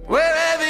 Wherever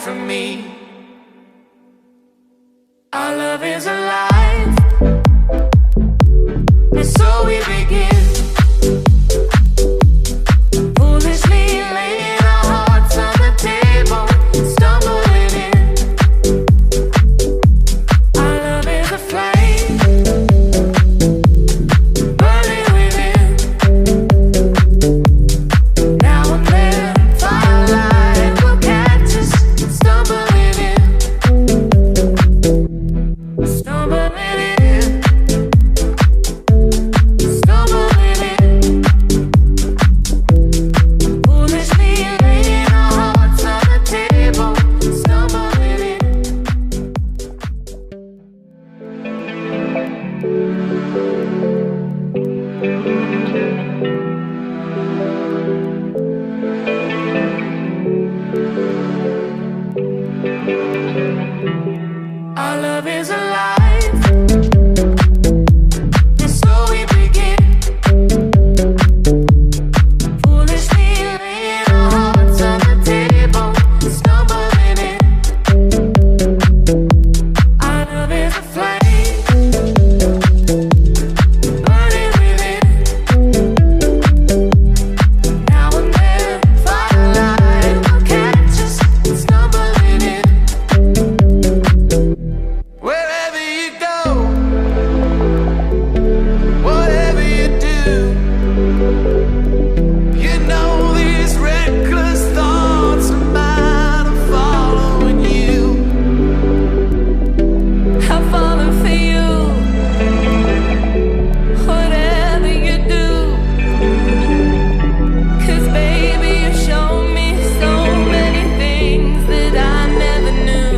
from me. Our love is alive, and so we begin. Foolishly laying our hearts on the table, stumbling in. Our love is a flame, burning within. Now and then, firelight will catch us, stumbling in. Stumbling in, stumbling in. Foolishly laying our hearts on the table, stumbling in. Our love is alive, and so we begin. Foolishly laying our hearts on the table, stumbling in. Our love is a flame, burning within. Now and then, firelight will catch us, stumbling in. Wherever you go, whatever you do, you know these reckless thoughts of mine are following you. I'm falling for you, whatever you do. 'Cause baby, you show me so many things that I never knew.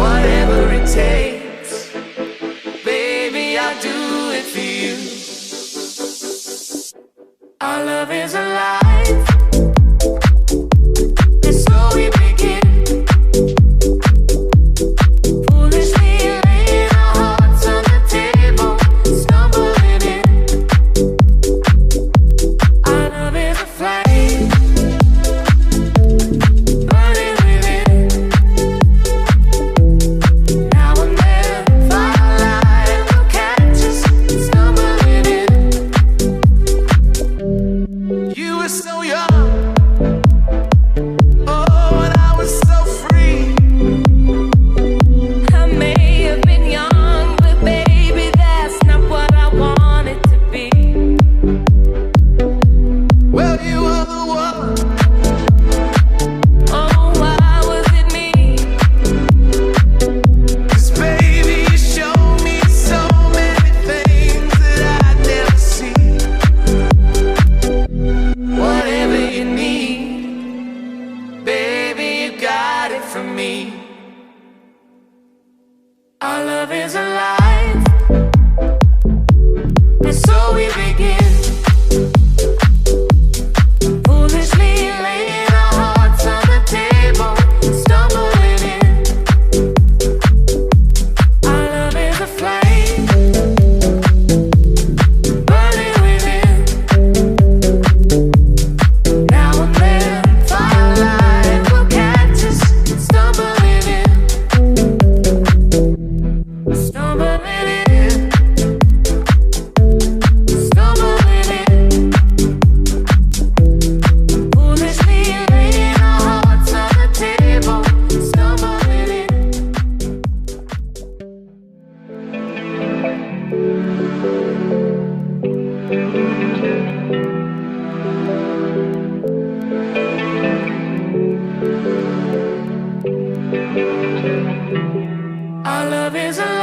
Whatever it takes, baby, I'll do it for you. Our love is alive, and so we begin. Foolishly laying our hearts on the table, stumbling in. Our love is a flame, burning within. Now and then, firelight will catch us, stumbling in. You were so young, oh, and I was so free. I may have been young, but baby, that's not what I wanted to be. Well, you were the one. Oh, why was it me? 'Cause baby, you showed me so many things that I'd never see. Whatever you need, baby, you got it from me. Our love is alive, and so we begin. Foolishly laying our hearts on the table, stumbling in. Our love is a flame, burning within. Now and then, firelight will catch us, stumbling in. Stumbling in, stumbling in. Foolishly laying our hearts on the table, stumbling in. Our love is alive.